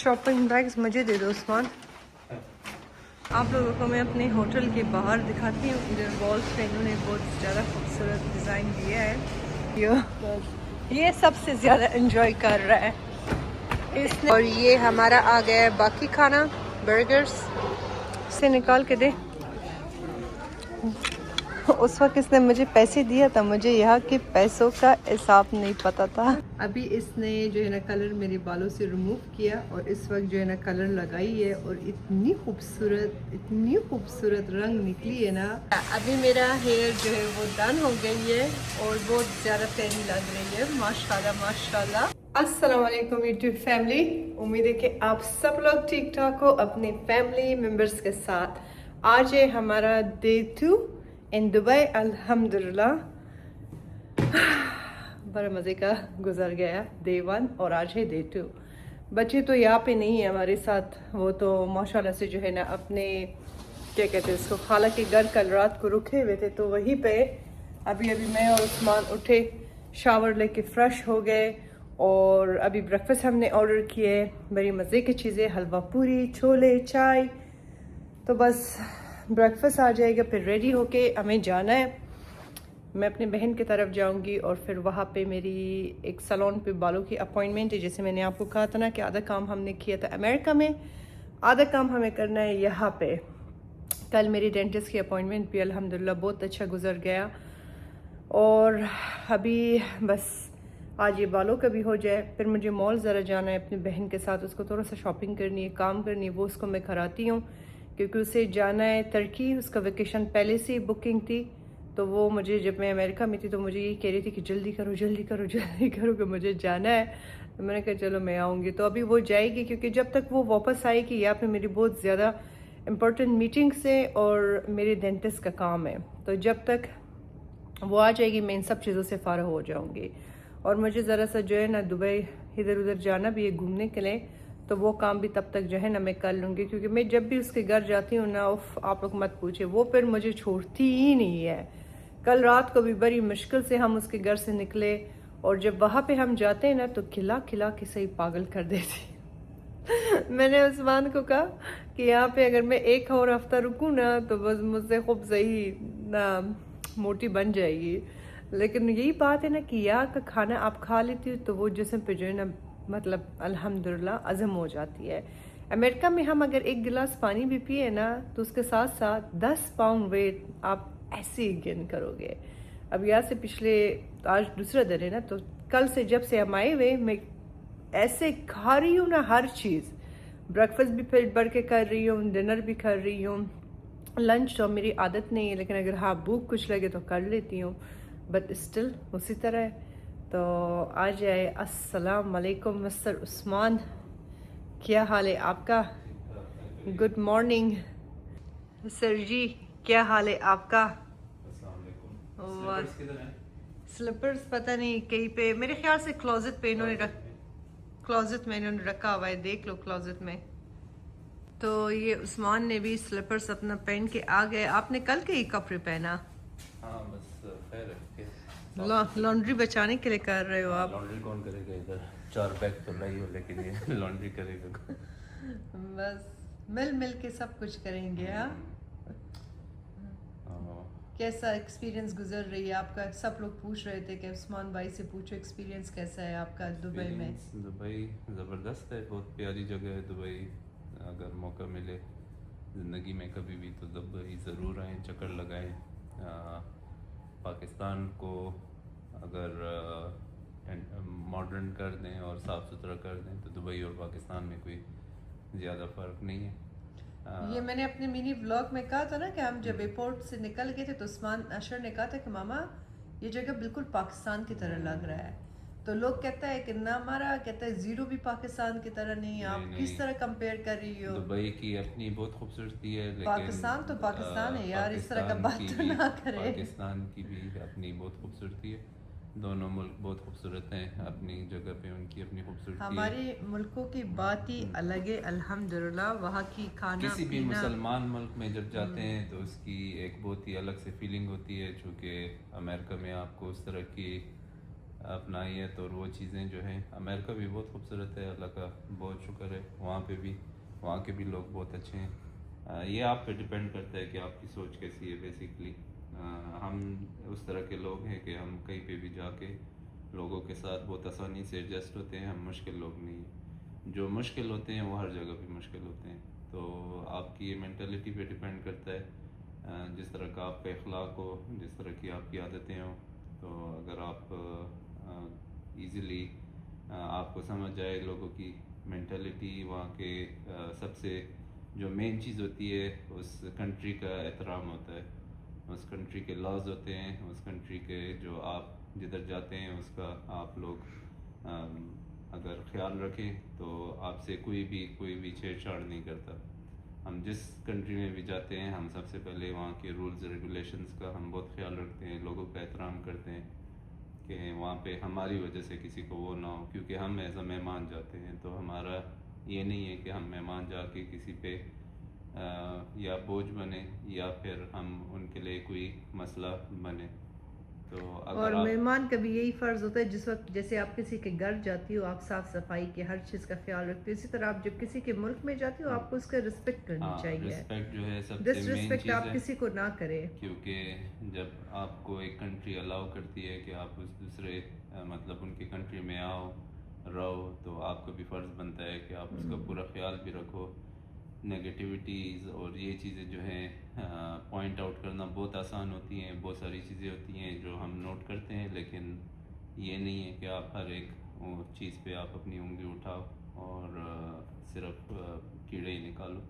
Shopping bags मुझे दे दो उस्मान। आप लोगों को मैं अपने होटल के बाहर दिखाती हूँ। इधर वॉल्स पे इन्होंने बहुत ज़्यादा खूबसूरत डिज़ाइन दिया है। ये सबसे ज़्यादा एंजॉय कर रहा है इसने। और ये हमारा आ गया है बाकी खाना, बर्गर्स। इसे निकाल के दे। उस वक्त इसने मुझे पैसे दिया था, मुझे यहाँ के पैसों का हिसाब नहीं पता था। अभी इसने जो है ना कलर मेरे बालों से रिमूव किया और इस वक्त जो है ना कलर लगाई है और इतनी खूबसूरत रंग निकली है ना। अभी मेरा हेयर जो है वो डन हो गई है और बहुत ज़्यादा प्यारी लग रही है, माशाल्लाह माशाल्लाह। अस्सलाम वालेकुम यूट्यूब फैमिली, उम्मीद है कि आप सब लोग ठीक ठाक हो अपने फैमिली मेम्बर्स के साथ। आज है हमारा डे 2 इन दुबई। अल्हम्दुलिल्लाह बड़ा मज़े का गुजर गया डे 1 और आज है डे 2। बच्चे तो यहाँ पे नहीं है हमारे साथ, वो तो माशाल्लाह से जो है ना अपने क्या कहते हैं उसको खाला के घर कल रात को रुके हुए थे, तो वहीं पे अभी मैं और उस्मान उठे, शावर लेके फ्रेश हो गए और अभी ब्रेकफास्ट हमने ऑर्डर किए, बड़ी मज़े की चीज़ें, हलवा पूरी, छोले, चाय। तो बस ब्रेकफास्ट आ जाएगा, फिर रेडी होके हमें जाना है। मैं अपने बहन की तरफ जाऊंगी और फिर वहाँ पे मेरी एक सैलून पे बालों की अपॉइंटमेंट है। जैसे मैंने आपको कहा था ना कि आधा काम हमने किया था अमेरिका में, आधा काम हमें करना है यहाँ पे। कल मेरी डेंटिस्ट की अपॉइंटमेंट भी अल्हम्दुलिल्लाह बहुत अच्छा गुजर गया और अभी बस आज ये बालों का भी हो जाए। फिर मुझे मॉल ज़रा जाना है अपनी बहन के साथ, उसको थोड़ा सा शॉपिंग करनी है, काम करनी है, वो उसको मैं कराती हूँ क्योंकि उसे जाना है तुर्की। उसका वेकेशन पहले से ही बुकिंग थी, तो वो मुझे जब मैं अमेरिका में थी तो मुझे ये कह रही थी कि जल्दी करो कि मुझे जाना है। तो मैंने कहा चलो मैं आऊँगी। तो अभी वो जाएगी क्योंकि जब तक वो वापस आएगी यहाँ पे मेरी बहुत ज़्यादा इम्पोर्टेंट मीटिंग्स है और मेरे डेंटिस्ट का काम है, तो जब तक वो आ जाएगी मैं इन सब चीज़ों से फ़ारग हो जाऊँगी। और मुझे ज़रा सा जो है ना दुबई इधर उधर जाना भी है घूमने के लिए, तो वो काम भी तब तक जो है ना मैं कर लूँगी क्योंकि मैं जब भी उसके घर जाती हूँ ना, उफ आप लोग मत पूछे, वो फिर मुझे छोड़ती ही नहीं है। कल रात को भी बड़ी मुश्किल से हम उसके घर से निकले और जब वहाँ पे हम जाते हैं ना तो खिला खिला के सही पागल कर देती। मैंने उस्मान को कहा कि यहाँ पे अगर मैं एक और हफ्ता रुकूँ ना तो बस मुझसे खूब सही ना मोटी बन जाएगी। लेकिन यही बात है ना कि यहाँ का खाना आप खा लेती हो तो वो जिस्म पे जो है ना मतलब अल्हम्दुलिल्लाह अज़म हो जाती है। अमेरिका में हम अगर एक गिलास पानी भी पिए ना तो उसके साथ साथ 10 पाउंड वेट आप ऐसे ही गेन करोगे। अब यहाँ से पिछले आज दूसरा दिन है ना, तो कल से जब से हम आए हुए मैं ऐसे खा रही हूँ ना हर चीज़। ब्रेकफास्ट भी पेट भर के कर रही हूँ, डिनर भी कर रही हूँ, लंच तो मेरी आदत नहीं है लेकिन अगर हाँ भूख कुछ लगे तो कर लेती हूँ, बट स्टिल उसी तरह है। तो आ जाए। अस्सलाम वालेकुम मिस्टर उस्मान, क्या हाल है आपका? गुड मॉर्निंग सर जी, क्या हाल है आपका? स्लीपर्स पता नहीं कहीं पे, मेरे ख्याल से क्लोजेट पे इन्होंने क्लोजेट में इन्होंने रखा हुआ है, देख लो क्लोजेट में। तो ये उस्मान ने भी स्लीपर्स अपना पहन के आ गए। आपने कल के ही कपड़े पहना? हाँ बस खैर है। लॉन्ड्री बचाने के लिए कर रहे हो आप? लॉन्ड्री कौन करेगा इधर? 4 बैग तो लाई हो लेकिन ये लॉन्ड्री करेगा। बस मिल मिल के सब कुछ करेंगे। हाँ, कैसा एक्सपीरियंस गुजर रही है आपका? सब लोग पूछ रहे थे कि उस्मान भाई से पूछो एक्सपीरियंस कैसा है आपका दुबई में? दुबई ज़बरदस्त है, बहुत प्यारी जगह है दुबई। अगर मौका मिले ज़िंदगी में कभी भी तो दुबई ज़रूर आएँ, चक्कर लगाएं। पाकिस्तान को अगर मॉडर्न कर दें और साफ़ सुथरा कर दें तो दुबई और पाकिस्तान में कोई ज़्यादा फ़र्क नहीं है। ये मैंने अपने मिनी व्लॉग में कहा था ना कि हम जब एयरपोर्ट से निकल गए थे तो उस्मान अशर ने कहा था कि मामा ये जगह बिल्कुल पाकिस्तान की तरह लग रहा है। तो लोग कहता है कि ना हमारा कहता है ज़ीरो भी पाकिस्तान की तरह नहीं है, आप किस तरह कंपेयर कर रही हो? दुबई की अपनी बहुत खूबसूरती है लेकिन पाकिस्तान तो पाकिस्तान है यार, इस तरह का बात तो ना करे। पाकिस्तान की भी अपनी बहुत खूबसूरती है। दोनों मुल्क बहुत खूबसूरत हैं अपनी जगह पे, उनकी अपनी खूबसूरती है। हमारे मुल्कों की बात ही अलग है अल्हम्दुलिल्लाह। वहाँ की खाना किसी भी मुसलमान मुल्क में जब जाते हैं तो उसकी एक बहुत ही अलग से फीलिंग होती है, चूँकि अमेरिका में आपको उस तरह की अपनाई है। तो वो चीज़ें जो हैं, अमेरिका भी बहुत खूबसूरत है, अल्लाह का बहुत शुक्र है, वहाँ पे भी, वहाँ के भी लोग बहुत अच्छे हैं। ये आप पे डिपेंड करता है कि आपकी सोच कैसी है बेसिकली। हम उस तरह के लोग हैं कि हम कहीं पे भी जाके लोगों के साथ बहुत आसानी से एडजस्ट होते हैं, हम मुश्किल लोग नहीं हैं। जो मुश्किल होते हैं वो हर जगह पे मुश्किल होते हैं। तो आपकी ये मेंटालिटी पे डिपेंड करता है, जिस तरह का आपका इखलाक हो, जिस तरह की आपकी आदतें हों। तो अगर आप इजीली आपको समझ जाए लोगों की मेंटालिटी, वहाँ के सबसे जो मेन चीज़ होती है उस कंट्री का एहतराम होता है, उस कंट्री के लॉज होते हैं, उस कंट्री के जो आप जिधर जाते हैं उसका आप लोग अगर ख्याल रखें तो आपसे कोई भी छेड़छाड़ नहीं करता। हम जिस कंट्री में भी जाते हैं हम सबसे पहले वहाँ के रूल्स रेगुलेशंस का हम बहुत ख्याल रखते हैं, लोगों का एहतराम करते हैं कि वहाँ पे हमारी वजह से किसी को वो ना हो, क्योंकि हम एज अ मेहमान जाते हैं। तो हमारा ये नहीं है कि हम मेहमान जाके किसी पे या बोझ बने या फिर हम उनके लिए कोई मसला बने। तो अगर और आप मेहमान का भी यही फ़र्ज़ होता है, जिस वक्त जैसे आप किसी के घर जाती हो आप साफ़ सफाई की हर चीज़ का ख्याल रखते हो, इसी तरह आप जब किसी के मुल्क में जाती हो आपको उसका रिस्पेक्ट करनी हाँ, चाहिए। रिस्पेक्ट जो है सबसे मेन डिसरिस्पेक्ट चीज़ आप है, किसी को ना करें। क्योंकि जब आपको एक कंट्री अलाउ करती है कि आप उस दूसरे मतलब उनकी कंट्री में आओ रहो, तो आपको भी फ़र्ज़ बनता है कि आप उसका पूरा ख्याल भी रखो। नेगेटिविटीज़ और ये चीज़ें जो हैं पॉइंट आउट करना बहुत आसान होती हैं, बहुत सारी चीज़ें होती हैं जो हम नोट करते हैं, लेकिन ये नहीं है कि आप हर एक चीज़ पे आप अपनी उंगली उठाओ और सिर्फ कीड़े ही निकालो।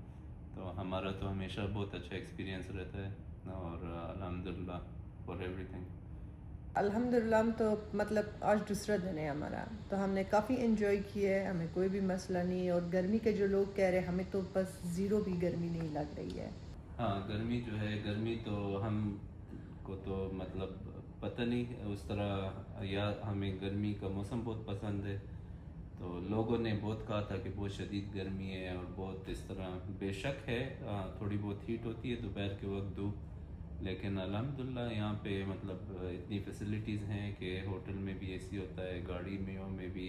तो हमारा तो हमेशा बहुत अच्छा एक्सपीरियंस रहता है और अल्हम्दुलिल्लाह फॉर एवरीथिंग। अल्हम्दुलिल्लाह, हम तो मतलब आज दूसरा दिन है हमारा, तो हमने काफ़ी इन्जॉय किया है, हमें कोई भी मसला नहीं है। और गर्मी के जो लोग कह रहे हैं हमें तो बस ज़ीरो भी गर्मी नहीं लग रही है। हाँ, गर्मी जो है, गर्मी तो हम को तो मतलब पता नहीं उस तरह, या हमें गर्मी का मौसम बहुत पसंद है। तो लोगों ने बहुत कहा था कि बहुत शदीद गर्मी है और बहुत इस तरह, बेशक है थोड़ी बहुत हीट होती है दोपहर के वक्त धूप, लेकिन अल्हम्दुलिल्लाह यहाँ पे मतलब इतनी फैसिलिटीज़ हैं कि होटल में भी एसी होता है, गाड़ी में भी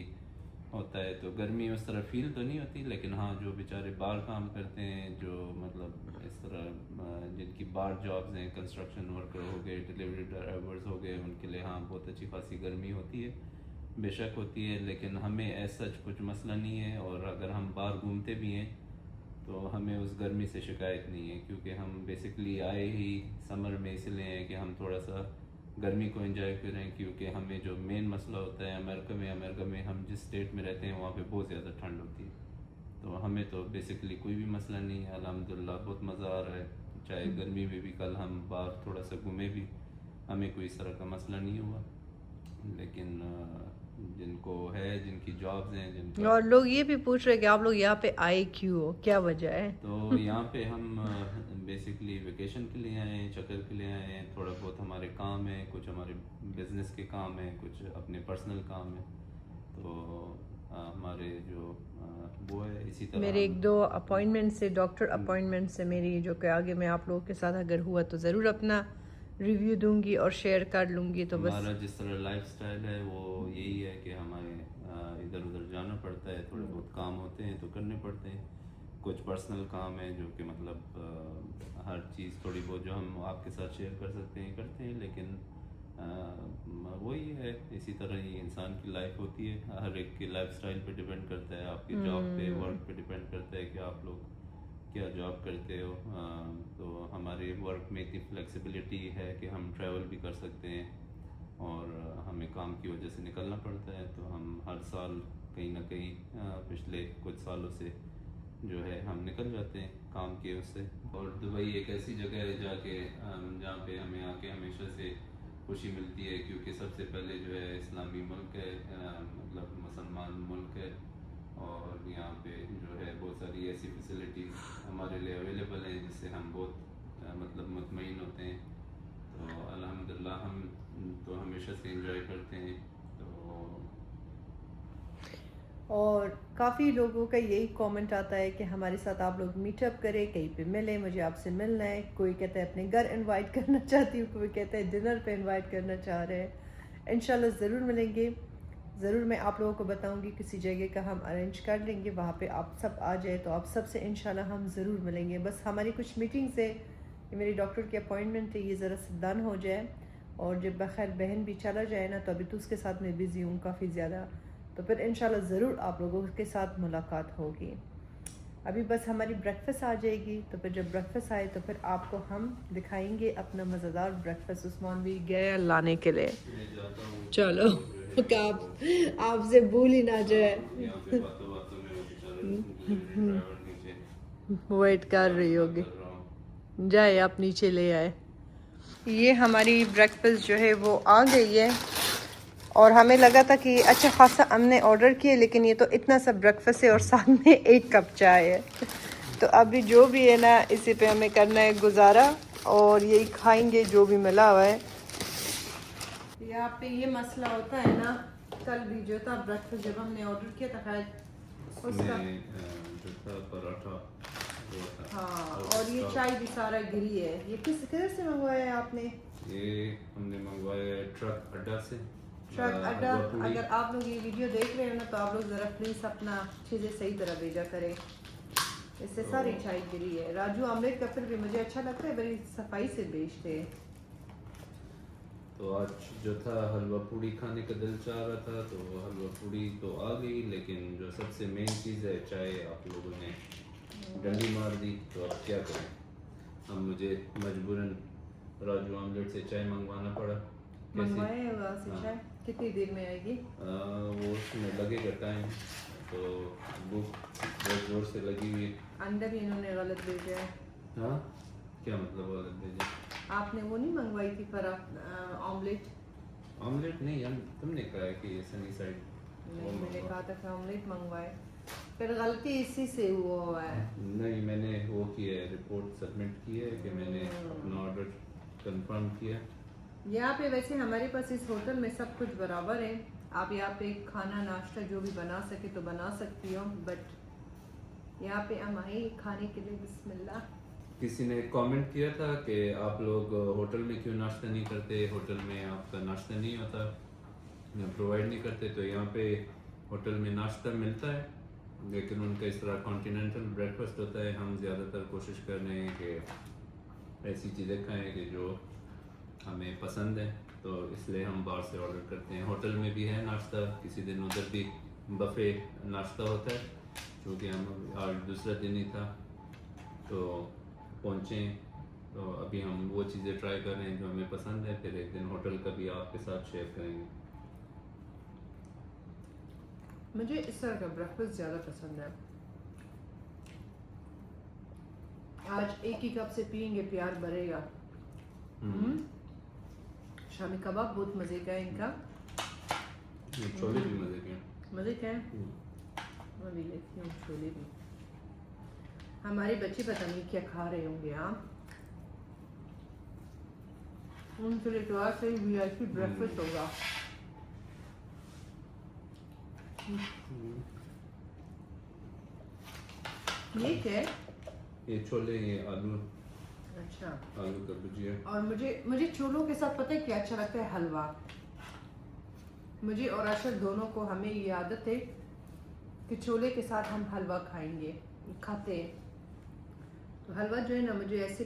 होता है। तो गर्मी उस तरह फील तो नहीं होती, लेकिन हाँ जो बेचारे बाहर काम करते हैं, जो मतलब इस तरह जिनकी बाहर जॉब्स हैं, कंस्ट्रक्शन वर्कर हो गए, डिलीवरी ड्राइवर्स हो गए, उनके लिए हाँ बहुत अच्छी खासी गर्मी होती है, बेशक होती है। लेकिन हमें ऐसा कुछ मसला नहीं है, और अगर हम बाहर घूमते भी हैं तो हमें उस गर्मी से शिकायत नहीं है, क्योंकि हम बेसिकली आए ही समर में इसलिए हैं कि हम थोड़ा सा गर्मी को एंजॉय करें। क्योंकि हमें जो मेन मसला होता है अमेरिका में हम जिस स्टेट में रहते हैं वहाँ पे बहुत ज़्यादा ठंड होती है। तो हमें तो बेसिकली कोई भी मसला नहीं है, अल्हम्दुलिल्लाह बहुत मज़ा आ रहा है। चाहे गर्मी में भी कल हम बाहर थोड़ा सा घूमे भी, हमें कोई इस तरह का मसला नहीं हुआ। लेकिन जिनको है, जिनकी जॉब्स हैं, जिनका, और लोग ये भी पूछ रहे हैं कि आप लोग यहाँ पे आए क्यों हो, क्या वजह है? तो यहाँ पे हम बेसिकली वेकेशन के लिए आए हैं, चक्कर के लिए आए हैं। थोड़ा बहुत हमारे काम है, कुछ हमारे बिजनेस के काम है, कुछ अपने पर्सनल काम है। तो हमारे जो वो है, इसी तरह मेरे हम एक दो अपॉइंटमेंट से, डॉक्टर अपॉइंटमेंट से मेरी, जो कि आगे मैं आप लोगों के साथ अगर हुआ तो ज़रूर अपना रिव्यू दूंगी और शेयर कर लूँगी। तो बस हमारा जिस तरह लाइफस्टाइल है वो यही है कि हमें इधर उधर जाना पड़ता है, थोड़े बहुत काम होते हैं तो करने पड़ते हैं। कुछ पर्सनल काम है जो कि मतलब हर चीज़ थोड़ी बहुत जो हम आपके साथ शेयर कर सकते हैं करते हैं, लेकिन वही है, इसी तरह ही इंसान की लाइफ होती है। हर एक की लाइफस्टाइल पे डिपेंड करता है, आपके जॉब पे, वर्क पे डिपेंड करता है कि आप लोग क्या जॉब करते हो। तो हमारे वर्क में इतनी फ्लेक्सिबिलिटी है कि हम ट्रैवल भी कर सकते हैं, और हमें काम की वजह से निकलना पड़ता है। तो हम हर साल कहीं ना कहीं पिछले कुछ सालों से जो है हम निकल जाते हैं काम की उससे। और दुबई एक ऐसी जगह है जाके जहाँ पे हमें आके हमेशा से खुशी मिलती है, क्योंकि सबसे पहले जो है इस्लामी मुल्क है, मतलब मुसलमान मुल्क है, और यहाँ पे जो है बहुत सारी ऐसी फैसिलिटीज़ हमारे लिए अवेलेबल हैं जिससे हम बहुत मतलब मुतमईन होते हैं। तो अल्हम्दुलिल्लाह हम तो हमेशा से एंजॉय करते हैं। तो और काफ़ी लोगों का यही कमेंट आता है कि हमारे साथ आप लोग मीटअप करें, कहीं पे मिलें, मुझे आपसे मिलना है। कोई कहता है अपने घर इनवाइट करना चाहती हूँ, कोई कहता है डिनर पे इनवाइट करना चाह रहे हैं। इंशाल्लाह ज़रूर मिलेंगे। ज़रूर मैं आप लोगों को बताऊंगी, किसी जगह का हम अरेंज कर लेंगे, वहाँ पे आप सब आ जाए तो आप सब से इंशाल्लाह हम ज़रूर मिलेंगे। बस हमारी कुछ मीटिंग्स है, ये मेरी डॉक्टर की अपॉइंटमेंट है, ये ज़रा सा डन हो जाए और जब बखैर बहन भी चला जाए ना, तो अभी तो उसके साथ मैं बिज़ी हूँ काफ़ी ज़्यादा, तो फिर इंशाल्लाह ज़रूर आप लोगों के साथ मुलाकात होगी। अभी बस हमारी ब्रेकफास्ट आ जाएगी, तो फिर जब ब्रेकफास्ट आए तो फिर आपको हम दिखाएंगे अपना मज़ेदार ब्रेकफास्ट। उस्मान भी गया लाने के लिए, चलो कि आपसे भूल ही ना जाए। वेट कर रही होगी, जाए आप नीचे ले आए। ये हमारी ब्रेकफास्ट जो है वो आ गई है और हमें लगा था कि अच्छा खासा हमने ऑर्डर किया, लेकिन ये तो इतना सा ब्रेकफास्ट है और साथ में 1 कप चाय है। तो अभी जो भी है ना, इसी पे हमें करना है गुजारा और यही खाएंगे जो भी मिला हुआ है। यहाँ पे ये मसला होता है ना, कल भी जो था ब्रेकफास्ट जब हमने ऑर्डर किया था, खैर उसका जो था पराठा हाँ, और ये चाय भी सारा गिरी है। ये किधर से मंगवाया है आपने? ये हमने मंगवाया ट्रक अड्डा से। ट्रक अड्डा। अगर आप लोग ये वीडियो देख रहे हो ना, तो आप लोग ज़रा प्लीज़ अपना चीज़ें सही तरह भेजा करें, इससे सारी चाय गिरी है। राजू ऑमलेट का फिर भी मुझे अच्छा लगता है, बड़ी सफाई से बेचते हैं। तो आज जो था हलवा पूड़ी खाने का दिल चाह रहा था, तो हलवा पूड़ी तो आ गई, लेकिन जो सबसे मेन चीज़ है चाय, आप लोगों ने डंडी मार दी। तो अब क्या करें, अब मुझे मजबूरन राजू ऑमलेट से चाय मंगवाना पड़ा। मंगवाए वहाँ से चाय कितनी देर में आएगी? वो उसमें लगेगा टाइम, तो भूख बहुत ज़ोर से लगी हुई है। अंडा भी इन्होंने गलत भेजा है। हाँ, क्या मतलब गलत भेजा? आपने वो नहीं मंगवाई थी ऑमलेट? ऑमलेट नहीं, हम तुमने कहा है कि ये सनी साइड। मैंने कहा था कि ऑमलेट मंगवाए, फिर गलती इसी से हुआ है। नहीं, मैंने वो किया है, रिपोर्ट सबमिट की है कि मैंने अपना ऑर्डर कंफर्म किया। यहाँ पे वैसे हमारे पास इस होटल में सब कुछ बराबर है, आप यहाँ पे खाना नाश्ता जो भी बना सके तो बना सकती हो, बट यहाँ पे हम आए खाने के लिए। बिस्मिल्लाह। किसी ने कमेंट किया था कि आप लोग होटल में क्यों नाश्ता नहीं करते, होटल में आपका नाश्ता नहीं होता, प्रोवाइड नहीं करते। तो यहाँ पे होटल में नाश्ता मिलता है, लेकिन उनका इस तरह कॉन्टिनेंटल ब्रेकफास्ट होता है। हम ज़्यादातर कोशिश कर रहे हैं कि ऐसी चीज़ें खाएं कि जो हमें पसंद है, तो इसलिए हम बाहर से ऑर्डर करते हैं। होटल में भी है नाश्ता, किसी दिन उधर भी बफे नाश्ता होता है, क्योंकि हम आज दूसरा दिन ही था तो पहुँचे। तो अभी हम वो चीज़ें ट्राई कर रहे हैं जो हमें पसंद है, फिर एक दिन होटल का भी आपके साथ शेयर करेंगे। मुझे इस तरह का ब्रेकफास्ट ज़्यादा पसंद है। आज एक ही कप से पियेंगे, प्यार बढ़ेगा। शामी कबाब बहुत मज़े का है इनका। छोले भी मज़े के, मज़े का है। मैं भी लेती हूँ छोले भी। हमारे बच्चे पता नहीं क्या खा रहे होंगे। उनके लिए तो आज से ही VIP ब्रेकफास्ट होगा। ये क्या है? ये छोले, ये आलू। अच्छा, आलू का भुजिया। और मुझे छोलों के साथ पता है क्या अच्छा लगता है? हलवा। मुझे और अशर दोनों को, हमें ये आदत है कि छोले के साथ हम हलवा खाएंगे, खाते हैं। तो हलवा जो है ना, मुझे ऐसे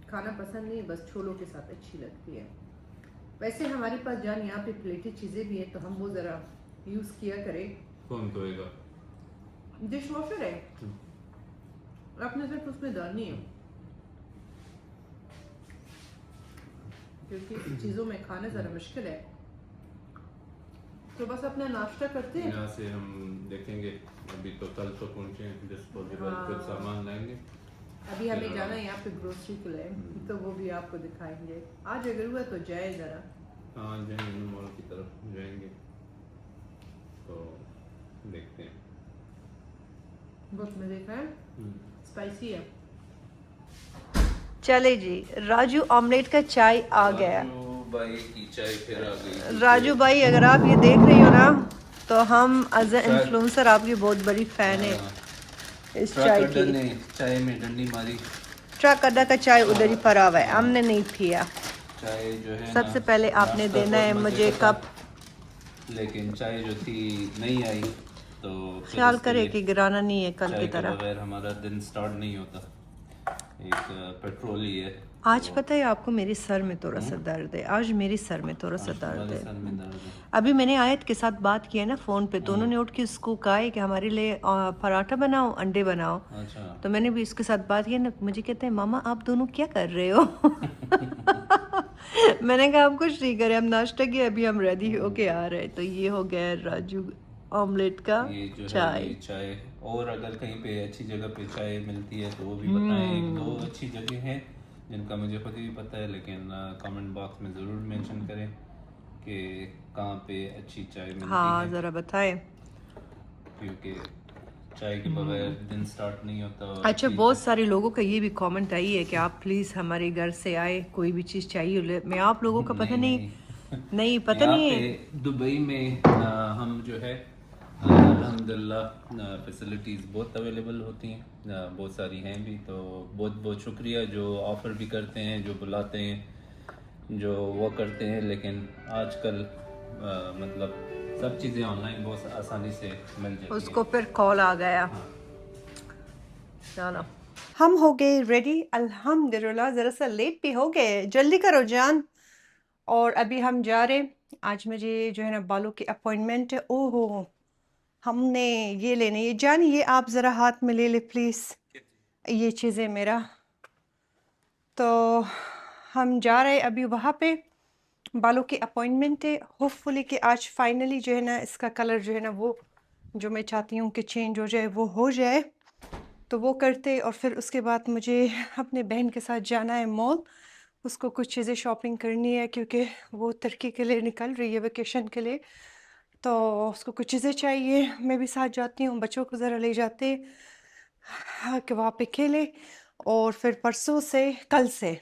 खाना पसंद नहीं, बस छोलों के साथ अच्छी लगती है। वैसे हमारे पास जान यहाँ पे प्लेटेड चीज़ें भी हैं, तो हम वो ज़रा यूज़ किया करें। कौन धोएगा? डिश वॉशर है, आपने सिर्फ उसमें डालनी है, क्योंकि चीज़ों में खाना ज़रा मुश्किल है। तो बस अपना नाश्ता करते हैं। यहाँ से हम देखेंगे, अभी तो कल तो पहुँचे हैं, डिस्पोजेबल कुछ सामान लाएंगे। अभी हमें जाना है यहाँ पे ग्रोसरी के लिए, तो वो भी आपको दिखाएंगे। आज अगर हुआ तो जाए ज़रा। हाँ, जाएंगे मॉल की तरफ जाएंगे, तो देखते हैं। बहुत मज़े का है, स्पाइसी है। चले जी, राजू ऑमलेट का चाय आ गया। राजू भाई की चाय फिर आ गई। राजू भाई, अगर आप ये देख रही हो ना, तो हम एज ए इन्फ्लुएंसर आपकी बहुत बड़ी फैन है इस चाय की। चाय में डंडी मारी। ट्रक अड्डा का चाय उधर ही पड़ा हुआ है, हमने नहीं पिया। चाय जो है ना, सबसे पहले आपने नाश्ता देना है बहुत मज़े मुझे का कप। था, लेकिन चाय जो थी नहीं आई, तो फिर ख्याल इसके करे लिए कि गिराना नहीं है कल की चाय के तरह। बगैर हमारा दिन स्टार्ट नहीं होता। एक पेट्रोल ही है आज तो। पता है आपको, मेरी सर में थोड़ा सा हम्म, दर्द है। आज मेरी सर में थोड़ा सा आज दर्द तुम्हारे है। सर में दर्द है। अभी मैंने आयत के साथ बात की है ना फ़ोन पे, तो उन्होंने उठ के उसको कहा है कि हमारे लिए पराठा बनाओ, अंडे बनाओ। अच्छा। तो मैंने भी उसके साथ बात की ना, मुझे कहते हैं मामा आप दोनों क्या कर रहे हो? मैंने कहा हम कुछ नहीं करे, हम नाश्ता किया, अभी हम रेडी होके आ रहे हैं। तो ये हो गया है राजू ऑमलेट का ये जो है चाय। ये चाय, और अगर कहीं पे अच्छी जगह पे चाय मिलती है तो वो भी बताएं। एक दो हम्म। अच्छी जगह हैं जिनका मुझे खुद भी पता है, लेकिन कमेंट बॉक्स में ज़रूर मेंशन करें कि कहाँ पे अच्छी चाय मिलती हाँ है, ज़रा बताएं। क्योंकि चाय के बगैर दिन स्टार्ट नहीं होता। और अच्छा, अच्छी बहुत चाय सारे लोगों का ये भी कमेंट आई है कि आप प्लीज़ हमारे घर से आए, कोई भी चीज़ चाहिए मैं आप लोगों का पता नहीं नहीं। नहीं, नहीं पता यहाँ नहीं पे है। दुबई में हम जो है अल्हम्दुलिल्लाह फैसिलिटीज़ बहुत अवेलेबल होती हैं, बहुत सारी हैं भी। तो बहुत बहुत शुक्रिया जो ऑफ़र भी करते हैं, जो बुलाते हैं, जो वो करते हैं। लेकिन आजकल मतलब सब चीज़ें ऑनलाइन बहुत आसानी से मिल जाती उसको हैं। फिर कॉल आ गया। हाँ। चलो, हम हो गए रेडी अल्हम्दुलिल्लाह। ज़रा सा लेट भी हो गए, जल्दी करो जान। और अभी हम जा रहे। आज मुझे जो है ना बालों की अपॉइंटमेंट है। ओहो, हमने ये लेने, ये जान, ये आप ज़रा हाथ में ले ले प्लीज़, ये चीज़ें मेरा। तो हम जा रहे अभी वहाँ पे, बालों की अपॉइंटमेंट है। होपफुली कि आज फाइनली जो है ना इसका कलर जो है ना वो जो मैं चाहती हूँ कि चेंज हो जाए वो हो जाए। तो वो करते, और फिर उसके बाद मुझे अपने बहन के साथ जाना है मॉल। उसको कुछ चीज़ें शॉपिंग करनी है क्योंकि वो तुर्की के लिए निकल रही है वेकेशन के लिए। तो उसको कुछ चीज़ें चाहिए, मैं भी साथ जाती हूँ, बच्चों को ज़रा ले जाते हाँ कि वहाँ पे खेले। और फिर परसों से, कल से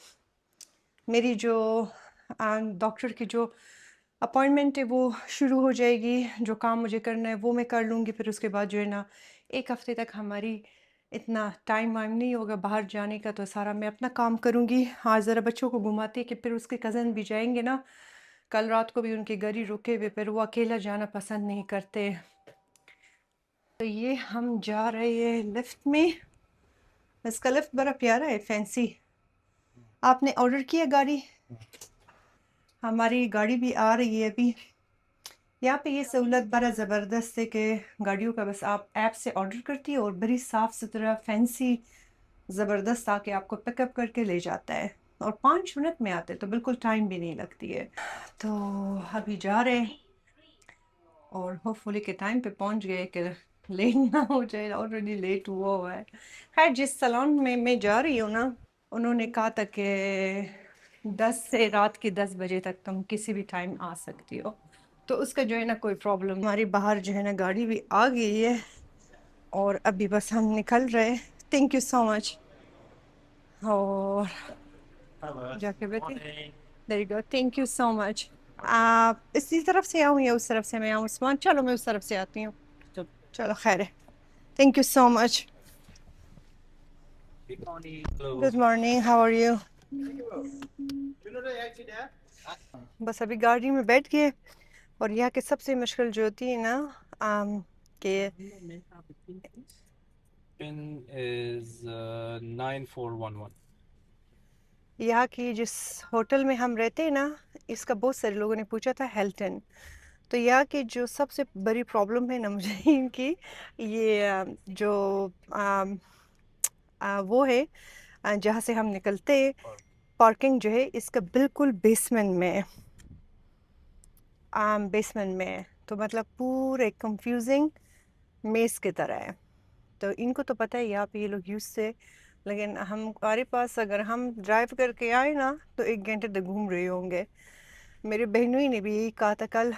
मेरी जो डॉक्टर की जो अपॉइंटमेंट है वो शुरू हो जाएगी। जो काम मुझे करना है वो मैं कर लूँगी। फिर उसके बाद जो है ना एक हफ़्ते तक हमारी इतना टाइम वाइम नहीं होगा बाहर जाने का, तो सारा मैं अपना काम करूँगी। हाँ ज़रा बच्चों को घुमाती है कि फिर उसके कज़न भी जाएंगे ना। कल रात को भी उनके घर ही रुके हुए, फिर वो अकेला जाना पसंद नहीं करते। तो ये हम जा रहे हैं लिफ्ट में। इसका लिफ्ट बड़ा प्यारा है, फैंसी। आपने ऑर्डर किया गाड़ी? हमारी गाड़ी भी आ रही है अभी। यहाँ पे ये सहूलत बड़ा ज़बरदस्त है कि गाड़ियों का बस आप ऐप से ऑर्डर करती है और बड़ी साफ़ सुथरा फैंसी ज़बरदस्त आके आपको पिकअप करके ले जाता है। और 5 मिनट में आते हैं, तो बिल्कुल टाइम भी नहीं लगती है। तो अभी जा रहे हैं और होपफुली के टाइम पे पहुंच गए कि लेट ना हो जाए। ऑलरेडी लेट हुआ है। खैर, जिस सैलून में मैं जा रही हूँ ना, उन्होंने कहा था कि 10 से रात के 10 बजे तक तुम किसी भी टाइम आ सकती हो। तो उसका जो है ना कोई प्रॉब्लम। हमारी बाहर जो है ना गाड़ी भी आ गई है और अभी बस हम निकल रहे। Thank you so much. और जाके बैठे। There you go, thank you so much. आप इसी तरफ से आऊँ या उस तरफ से मैं आऊँ उस्मान? चलो मैं उस तरफ से आती हूँ। चलो खैर है। Thank you so much. Good morning, how are you? बस अभी गाड़ी में बैठ गए। और यहाँ की सबसे मुश्किल जो होती है ना कि is 9411. यहाँ की जिस होटल में हम रहते हैं ना, इसका बहुत सारे लोगों ने पूछा था, हेल्टन। तो यहाँ की जो सबसे बड़ी प्रॉब्लम है ना मुझे इनकी, ये जो वो है जहाँ से हम निकलते हैं, पार्किंग जो है इसका बिल्कुल बेसमेंट में है। बेसमेंट में है, तो मतलब पूरे कंफ्यूजिंग मेज की तरह है। तो इनको तो पता है यहाँ पे ये लोग यूज से। लेकिन हमारे पास अगर हम ड्राइव करके आए ना तो 1 घंटे तक घूम रहे होंगे। मेरे बहनोई ने भी यही कहा था कल।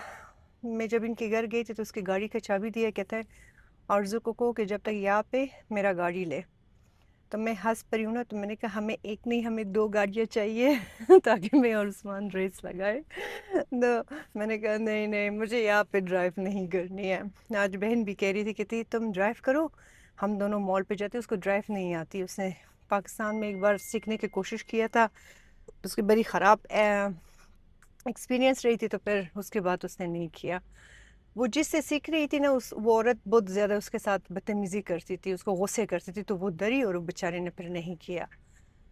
मैं जब इनके घर गई थी तो उसकी गाड़ी का चाबी दिया, कहता है आरज़ू को कहो कि जब तक यहाँ पे मेरा गाड़ी ले। तो मैं हंस पड़ी हूँ ना, तो मैंने कहा हमें एक नहीं, हमें 2 गाड़ियाँ चाहिए ताकि मैं और उस्मान रेस लगाए। तो मैंने कहा नहीं नहीं, मुझे यहाँ पे ड्राइव नहीं करनी है। आज बहन भी कह रही थी, कहती तुम ड्राइव करो, हम दोनों मॉल पे जाते। उसको ड्राइव नहीं आती, उसने पाकिस्तान में एक बार सीखने की कोशिश किया था, उसकी बड़ी ख़राब एक्सपीरियंस रही थी, तो फिर उसके बाद उसने नहीं किया। वो जिससे सीख रही थी ना, वो औरत बहुत ज़्यादा उसके साथ बदतमीज़ी करती थी, उसको गुस्से करती थी, तो वो डरी और वो बेचारे ने फिर नहीं किया।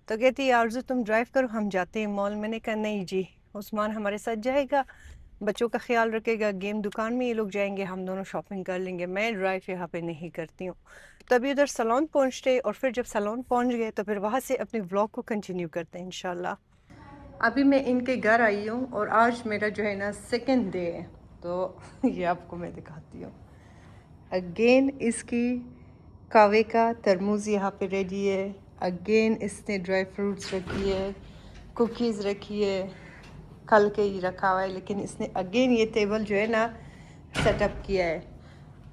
तो कहती है आरज़ू तुम ड्राइव करो, हम जाते हैं मॉल। मैंने कहा नहीं जी, उस्मान हमारे साथ जाएगा, बच्चों का ख्याल रखेगा, गेम दुकान में ये लोग जाएंगे, हम दोनों शॉपिंग कर लेंगे, मैं ड्राइव यहाँ पे नहीं करती हूँ। तभी उधर सलोन पहुँचते, और फिर जब सलोन पहुँच गए तो फिर वहाँ से अपने व्लॉग को कंटिन्यू करते हैं इंशाल्लाह। अभी मैं इनके घर आई हूँ और आज मेरा जो है ना सेकंड डे है, तो ये आपको मैं दिखाती हूँ। अगेन इसकी कावे का तरमूज़ यहाँ पे रेडी है। अगेन इसने ड्राई फ्रूट्स रखी है, कुकीज़ रखी है, कल के ही रखा हुआ है, लेकिन इसने अगेन ये टेबल जो है ना सेटअप किया है।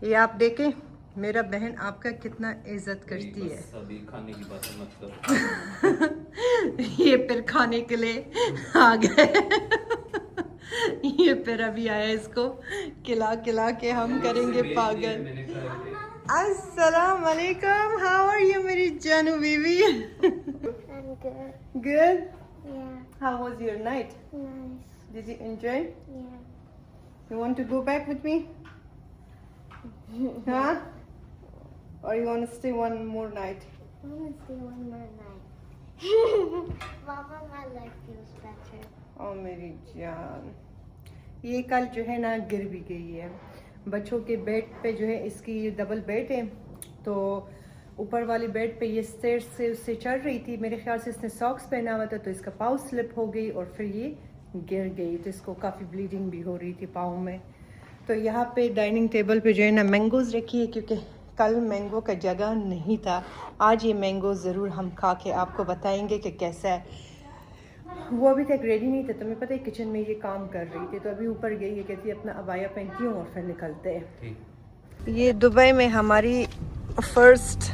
ये आप देखें मेरा बहन आपका कितना इज्जत करती है। अभी खाने की बात मत करो। ये फिर खाने के लिए आ गए। ये फिर अभी आया, इसको खिला खिला के हम करेंगे पागल। अस्सलाम वालेकुम, हाउ आर यू मेरी जानू बीवी? I'm good. Good. Yeah. How was your night? Nice. Did you enjoy? Yeah. You want to go back with me? Huh? Or you want to stay one more night? I want to stay one more night. Mama, my leg feels better. ओ मेरी जान, ये कल जो है ना गिर भी गई है। बच्चों के बेड पे जो है, इसकी डबल बेड है, तो ऊपर वाली बेड पे ये स्टेयर से उससे चढ़ रही थी। मेरे ख्याल से इसने सॉक्स पहना हुआ था, तो इसका पाँव स्लिप हो गई और फिर ये गिर गई, तो इसको काफ़ी ब्लीडिंग भी हो रही थी पाँव में। तो यहाँ पे डाइनिंग टेबल पे जो है ना मैंगोज़ रखी है, क्योंकि कल मैंगो का जगह नहीं था। आज ये मैंगो ज़रूर हम खा के आपको बताएंगे कि कैसा है। वो अभी तक रेडी नहीं था, तो मैं पता है किचन में ये काम कर रही थी, तो अभी ऊपर गई है, कहती है अपना अबाया पहनती हूँ और फिर निकलते हैं। ये दुबई में हमारी फर्स्ट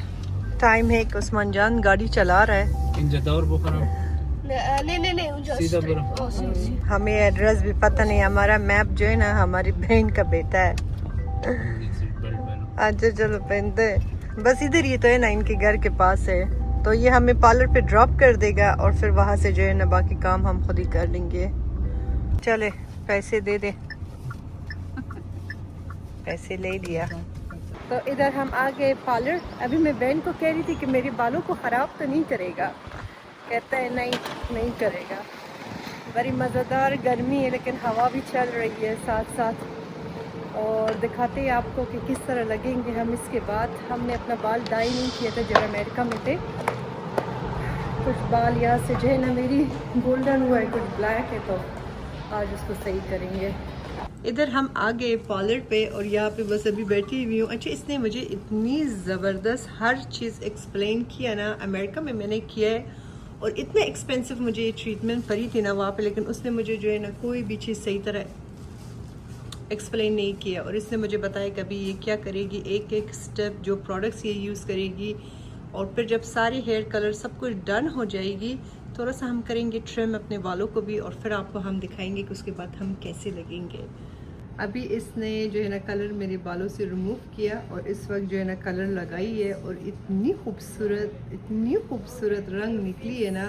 टाइम है कि उस्मान जान गाड़ी चला रहा है। इन जदौर बुखारा नहीं सीधा बर्फ। हमें एड्रेस भी पता नहीं, हमारा मैप जो है ना हमारी बहन का बेटा है। अच्छा चलो पहनते, बस इधर ही तो है ना, इनके घर के पास है, तो ये हमें पार्लर पे ड्रॉप कर देगा और फिर वहाँ से जो है ना बाकी काम हम खुद ही कर लेंगे। चले पैसे दे दे। पैसे ले लिया। तो इधर हम आ गए पार्लर। अभी मैं बहन को कह रही थी कि मेरे बालों को ख़राब तो नहीं करेगा, कहता है नहीं करेगा। बड़ी मज़ेदार गर्मी है, लेकिन हवा भी चल रही है साथ साथ, और दिखाते हैं आपको कि किस तरह लगेंगे हम इसके बाद। हमने अपना बाल डाई नहीं किया था जब अमेरिका में थे। कुछ बाल यहाँ से जो है ना मेरी गोल्डन हुआ है, कुछ ब्लैक है, तो आज उसको सही करेंगे। इधर हम आ गए पार्लर पे और यहाँ पे बस अभी बैठी हुई हूँ। अच्छा, इसने मुझे इतनी ज़बरदस्त हर चीज़ एक्सप्लेन किया ना, अमेरिका में मैंने किया है, और इतना एक्सपेंसिव मुझे ये ट्रीटमेंट पड़ी थी ना वहाँ पे, लेकिन उसने मुझे जो है ना कोई भी चीज़ सही तरह एक्सप्लेन नहीं किया। और इसने मुझे बताया कभी ये क्या करेगी, एक एक स्टेप जो प्रोडक्ट्स ये यूज़ करेगी, और फिर जब सारी हेयर कलर सब कुछ डन हो जाएगी, थोड़ा सा हम करेंगे ट्रिम अपने बालों को भी, और फिर आपको हम दिखाएंगे कि उसके बाद हम कैसे लगेंगे। अभी इसने जो है ना कलर मेरे बालों से रिमूव किया और इस वक्त जो है ना कलर लगाई है, और इतनी खूबसूरत रंग निकली है ना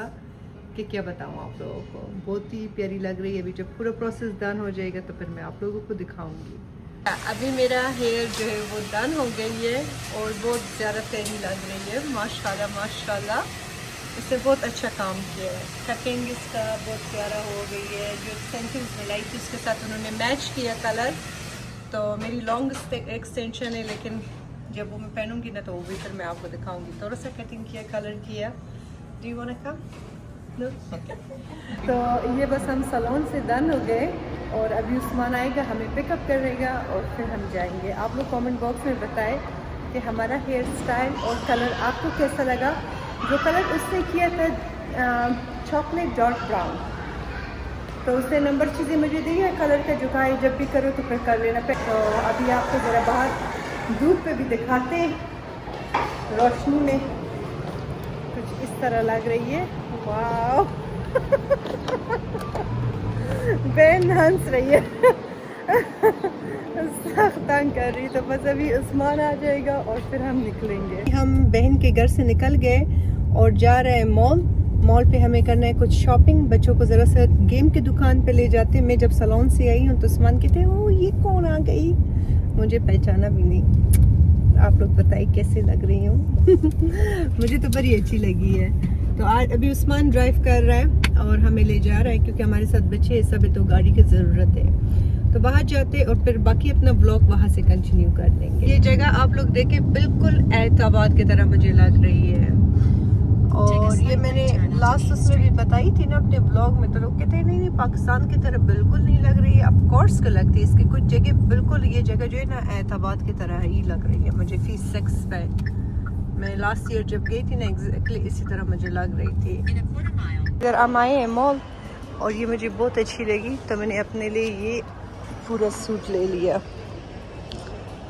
कि क्या बताऊँ आप लोगों को, बहुत ही प्यारी लग रही है। अभी जब पूरा प्रोसेस डन हो जाएगा तो फिर मैं आप लोगों को दिखाऊंगी। अभी मेरा हेयर जो है वो डन हो गई है और बहुत ज़्यादा प्यारी लग रही है, माशाल्लाह। इसने बहुत अच्छा काम किया है। कटिंग इसका बहुत प्यारा हो गई है, जो एक्सटेंशन मिलाई थी उसके साथ उन्होंने मैच किया कलर। तो मेरी लॉन्ग एक्सटेंशन है, लेकिन जब वो मैं पहनूंगी ना तो वो भी फिर मैं आपको दिखाऊंगी। थोड़ा सा कटिंग किया, कलर किया। Do you want to come? No? तो ये बस हम सलोन से डन हो गए और अभी उस्मान आएगा, हमें पिकअप करेगा और फिर हम जाएंगे। आप लोग कमेंट बॉक्स में बताएं कि हमारा हेयर स्टाइल और कलर आपको कैसा लगा। जो कलर उसने किया था चॉकलेट डार्क ब्राउन, तो उसने नंबर चीज़ें मुझे दी है कलर का, जो कहा है जब भी करो तो फिर कर लेना। तो अभी आपको ज़रा बाहर धूप पे भी दिखाते हैं, रोशनी में कुछ इस तरह लग रही है। वाह बहन हंस रही है, सख्त तंग कर रही। तो बस अभी उस्मान आ जाएगा और फिर हम निकलेंगे। हम बहन के घर से निकल गए और जा रहे हैं मॉल। मॉल पे हमें करना है कुछ शॉपिंग। बच्चों को ज़रा सा गेम की दुकान पे ले जाते। मैं जब सलोन से आई हूँ तो उस्मान कहते हैं ओ ये कौन आ गई, मुझे पहचाना भी नहीं। आप लोग बताइए कैसे लग रही हूँ। मुझे तो बड़ी अच्छी लगी है। तो आज अभी उस्मान ड्राइव कर रहा है और हमें ले जा रहा है क्योंकि हमारे साथ बच्चे सब है तो गाड़ी की ज़रूरत है। तो वहाँ जाते और फिर बाकी अपना ब्लॉग वहाँ से कंटिन्यू कर लेंगे। ये जगह आप लोग देखें बिल्कुल ऐताबाद की तरह मुझे लग रही है। और ये मैंने लास्ट उसमें भी बताई थी ना अपने ब्लॉग में, तो लोग कहते हैं नहीं पाकिस्तान की तरह बिल्कुल नहीं लग रही है। ऑफ कोर्स को लगती है, इसकी कुछ जगह बिल्कुल, ये जगह जो है ना ऐताबाद की तरह ही लग रही है मुझे। फीस 6 पे मैं लास्ट ईयर जब गई थी ना एग्जैक्टली इसी तरह मुझे लग रही थी। इधर हम आए हैं मॉल और ये मुझे बहुत अच्छी लगी तो मैंने अपने लिए ये पूरा सूट ले लिया।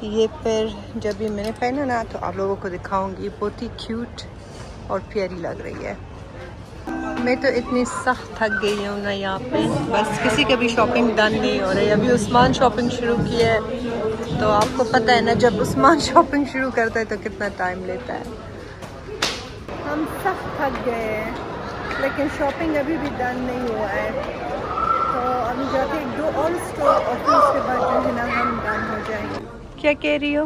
ये फिर जब ये मैंने पहना ना तो आप लोगों को दिखाऊंगी, बहुत ही क्यूट और प्यारी लग रही है। मैं तो इतनी सख्त थक गई हूँ ना यहाँ पे, बस किसी का भी शॉपिंग डन नहीं हो रही। अभी उस्मान शॉपिंग शुरू किया है तो आपको पता है ना जब उस्मान शॉपिंग शुरू करता है तो कितना टाइम लेता है। हम सख्त थक गए हैं लेकिन शॉपिंग अभी भी डन नहीं हुआ है, तो अभी जाके 1-2 और स्टोर और फिर उसके बाद जो है ना हम डन हो जाएंगे। क्या कह रही हो?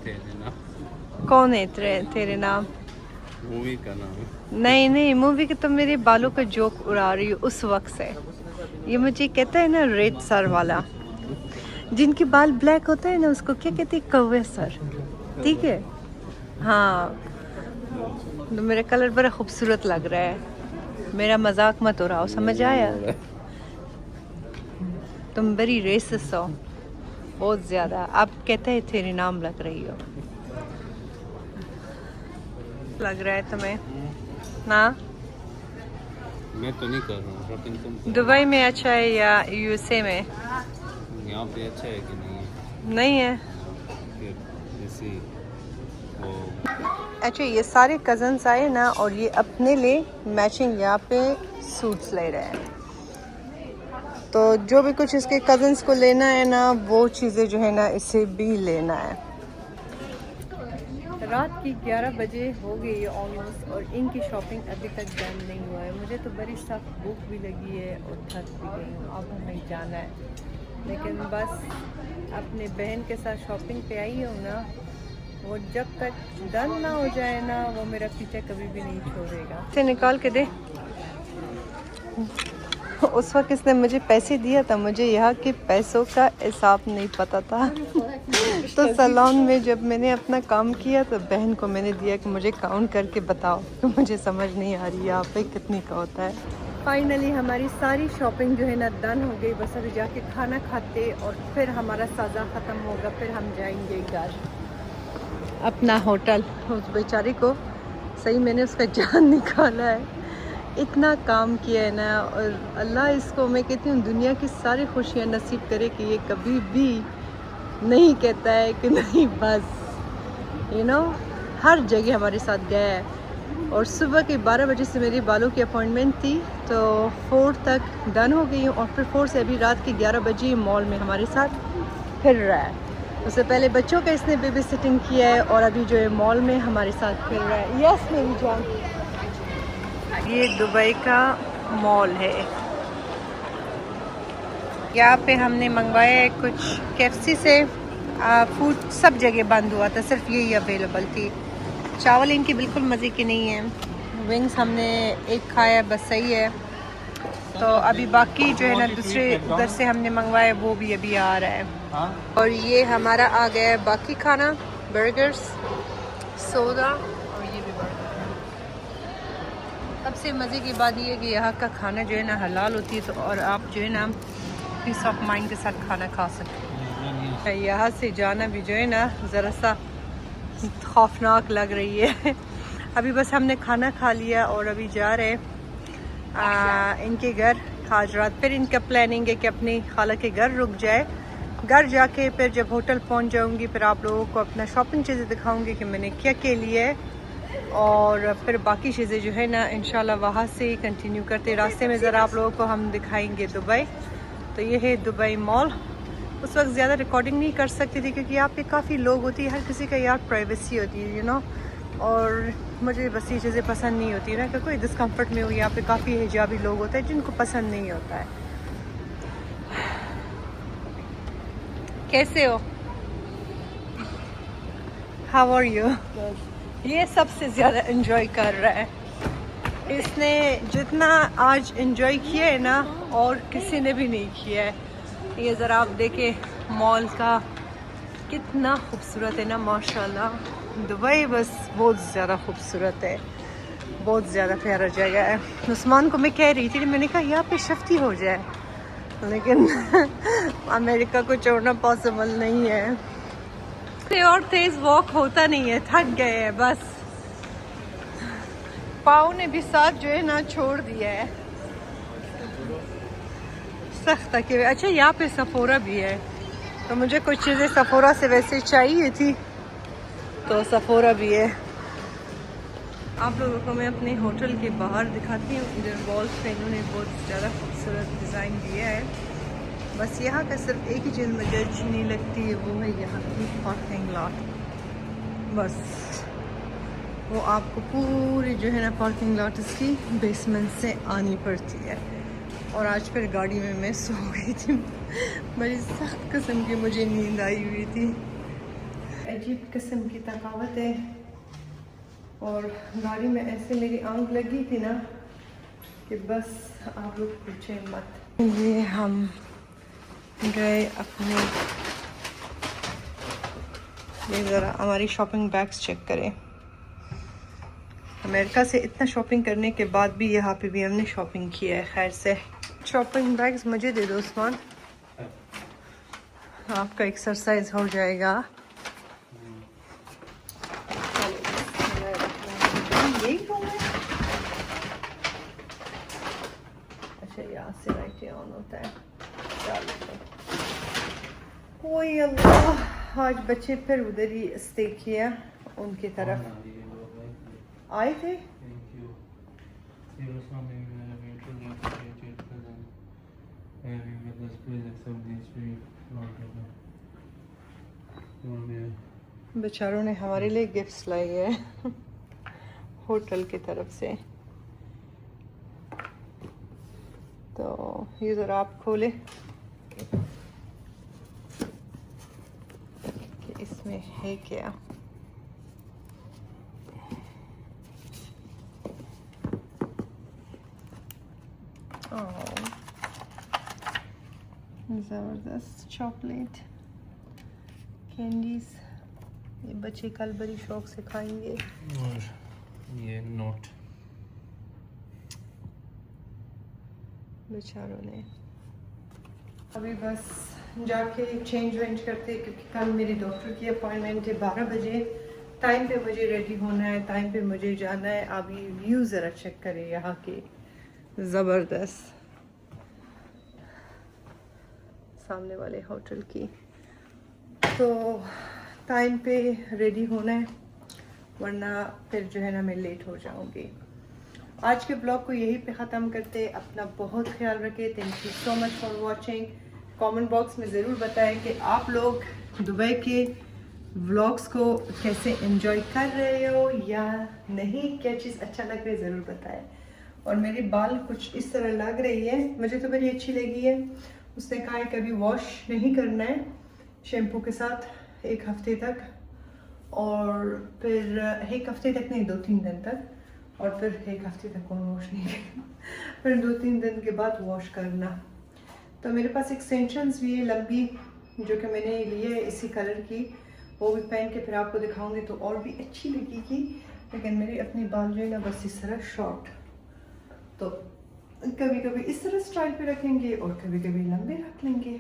तेरे नाम कौन है तेरे नाम? मूवी का नाम है। नहीं नहीं, मूवी के तो मेरे बालों का जोक उड़ा रही हूँ उस वक्त से। ये मुझे कहता है ना रेड सर वाला, जिनके बाल ब्लैक होते हैं ना उसको क्या कहते हैं, कौवे सर, ठीक है। हाँ तो मेरा कलर बड़ा खूबसूरत लग रहा है, मेरा मजाक मत उड़ाओ, समझ आया? तुम बड़ी रेसिस्ट हो बहुत ज़्यादा। आप कहते हैं तेरे नाम लग रही हो, लग रहा है तुम्हें ना? मैं तो नहीं कर रहा हूँ शॉपिंग, तुम दुबई में अच्छा है या यूएसए में? यहाँ पे अच्छा है कि नहीं है? नहीं है। फिर जैसे वो अच्छा ये सारे कज़न्स आए ना और ये अपने लिए मैचिंग यहाँ पे सूट्स ले रहे हैं, तो जो भी कुछ इसके कज़न्स को लेना है ना वो चीज़ें जो है ना इसे भी लेना है। रात की 11 बजे हो गई है ऑलमोस्ट और इनकी शॉपिंग अभी तक डन नहीं हुआ है। मुझे तो बड़ी सख्त भूख भी लगी है और थक भी गई हूँ। अब हमें जाना है, लेकिन बस अपने बहन के साथ शॉपिंग पे आई हूँ ना, वो जब तक डन ना हो जाए ना वो मेरा पीछा कभी भी नहीं छोड़ेगा। इसे निकाल के दे। उस वक्त इसने मुझे पैसे दिया था, मुझे यहाँ के पैसों का हिसाब नहीं पता था। तो सैलून में जब मैंने अपना काम किया तो बहन को मैंने दिया कि मुझे काउंट करके बताओ, तो मुझे समझ नहीं आ रही यहाँ पे कितने का होता है। फाइनली हमारी सारी शॉपिंग जो है ना डन हो गई। बस अभी जाके खाना खाते और फिर हमारा साजा ख़त्म होगा, फिर हम जाएंगे घर अपना होटल। उस बेचारी को सही मैंने उसका जान निकाला है, इतना काम किया है ना। और अल्लाह इसको मैं कहती हूँ दुनिया की सारी खुशियाँ नसीब करे कि ये कभी भी नहीं कहता है कि नहीं बस यू नो हर जगह हमारे साथ गया है। और सुबह के 12 बजे से मेरी बालों की अपॉइंटमेंट थी तो 4 तक डन हो गई हूँ और फिर 4 से अभी रात के 11 बजे मॉल में हमारे साथ फिर रहा है। उससे पहले बच्चों का इसने बेबी सिटिंग किया है और अभी जो है मॉल में हमारे साथ फिर रहा है। यस मेरी जान, ये दुबई का मॉल है। यहाँ पे हमने मंगवाया है कुछ KFC से। फूड सब जगह बंद हुआ था, सिर्फ यही अवेलेबल थी। चावल इनकी बिल्कुल मज़े की नहीं है। विंग्स हमने एक खाया बस सही है। तो अभी बाकी जो है ना दूसरे उधर से हमने मंगवाया वो भी अभी आ रहा है। और ये हमारा आ गया है बाकी खाना, बर्गर्स, सोडा और ये भी बर्गर। सबसे मज़े की बात ये है कि यहाँ का खाना जो है ना हलाल होती है, तो और आप जो है ना पीस ऑफ माइंड के साथ खाना खा सकते हैं। यहाँ से जाना भी जो है ना ज़रा सा खौफनाक लग रही है। अभी बस हमने खाना खा लिया और अभी जा रहे इनके घर आज रात। फिर इनका प्लानिंग है कि अपनी खाला के घर रुक जाए। घर जाके फिर जब होटल पहुंच जाऊंगी फिर आप लोगों को अपना शॉपिंग चीज़ें दिखाऊंगी कि मैंने क्या क्या लिया है, और फिर बाकी चीज़ें जो है ना इंशाल्लाह वहाँ से ही कंटिन्यू करते। रास्ते में ज़रा आप लोगों को हम दिखाएंगे दुबई। तो ये है दुबई मॉल। उस वक्त ज़्यादा रिकॉर्डिंग नहीं कर सकती थी क्योंकि यहाँ पे काफ़ी लोग होती है, हर किसी का यार प्राइवेसी होती है यू नो। और मुझे बस ये चीज़ें पसंद नहीं होती ना कि कोई डिस्कम्फर्ट में हो। यहाँ पे काफ़ी हिजाबी लोग होते हैं जिनको पसंद नहीं होता है। कैसे हो? How are you? ये सबसे ज़्यादा एंजॉय कर रहा है। इसने जितना आज एंजॉय किया है ना और किसी ने भी नहीं किया है। ये ज़रा आप देखें मॉल का कितना खूबसूरत है ना, माशाल्लाह। दुबई बस बहुत ज़्यादा खूबसूरत है, बहुत ज़्यादा प्यारा जगह है। उस्मान को मैं कह रही थी, मैंने कहा यहाँ पे शिफ्ट ही हो जाए, लेकिन अमेरिका को छोड़ना पॉसिबल नहीं है। और तेज़ वॉक होता नहीं है, थक गए हैं बस। पाँव ने भी साथ जो है ना छोड़ दिया है, सख्त थके हुए। अच्छा यहाँ पे सफोरा भी है, तो मुझे कुछ चीज़ें सफोरा से वैसे चाहिए थी, तो सफोरा भी है। आप लोगों को मैं अपने होटल के बाहर दिखाती हूँ। इधर वॉल्स पे इन्होंने बहुत ज़्यादा खूबसूरत डिज़ाइन दिया है। बस यहाँ का सिर्फ एक ही चीज़ मुझे अच्छी नहीं लगती है, वो है यहाँ की पार्किंग लॉट। बस वो आपको पूरी जो है ना पार्किंग लॉट इसकी बेसमेंट से आनी पड़ती है। और आज फिर गाड़ी में मैं सो गई थी, बड़ी सख्त किस्म की मुझे नींद आई हुई थी। अजीब किस्म की थकावट है, और गाड़ी में ऐसे मेरी आंख लगी थी ना कि बस आप लोग पूछे मत। ये हम गए अपने, ये ज़रा हमारी शॉपिंग बैग्स चेक करें। अमेरिका से इतना शॉपिंग करने के बाद भी यहाँ पे भी हमने शॉपिंग किया है। खैर से शॉपिंग बैग्स मुझे दे दो उस्मान, आपका एक्सरसाइज हो जाएगा। यही रूम है? अच्छा यहाँ से लाइट ऑन होता है। कोई अल्लाह, आज बच्चे फिर उधर ही स्टे किया, उनकी तरफ आए थे। बेचारों ने हमारे लिए गिफ्ट्स लाई है होटल की तरफ से। तो ये ज़रा आप खोले कि इसमें है क्या। ज़बरदस्त चॉकलेट कैंडीज, ये बच्चे कल बड़ी शौक से खाएंगे। और ये नोट बेचारों ने अभी बस जाके चेंज वेंज करते, क्योंकि कल मेरी डॉक्टर की अपॉइंटमेंट है 12 बजे। टाइम पे मुझे रेडी होना है, टाइम पे मुझे जाना है। अभी व्यू ज़रा चेक करें यहाँ के, ज़बरदस्त सामने वाले होटल की। तो टाइम पे रेडी होना है, वरना फिर जो है ना मैं लेट हो जाऊंगी। आज के ब्लॉग को यहीं पे ख़त्म करते। अपना बहुत ख्याल रखें। Thank you so much for watching. Comment box में ज़रूर बताएं कि आप लोग दुबई के व्लॉग्स को कैसे एंजॉय कर रहे हो या नहीं, क्या चीज़ अच्छा लग रहा है ज़रूर बताएं। और मेरे बाल कुछ इस तरह लग रही है, मुझे तो बड़ी अच्छी लगी है। उसने कहा है कभी वॉश नहीं करना है शैम्पू के साथ 1 हफ्ते तक, और फिर 1 हफ्ते तक नहीं, 2-3 दिन तक, और फिर 1 हफ्ते तक कौन वॉश नहीं करना, फिर 2-3 दिन के बाद वॉश करना। तो मेरे पास एक्सटेंशंस भी है लंबी, जो कि मैंने ली है इसी कलर की, वो भी पहन के फिर आपको दिखाऊंगी तो और भी अच्छी लगेगी। लेकिन मेरे अपने बाल जो है ना बस इस तरह शॉर्ट, तो कभी कभी इस तरह स्टाइल पे रखेंगे और कभी कभी लंबे रख लेंगे।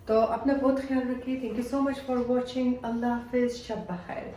तो अपना बहुत ख्याल रखिए। Thank you so much for watching. अल्लाह हाफिज़, शब बखैर।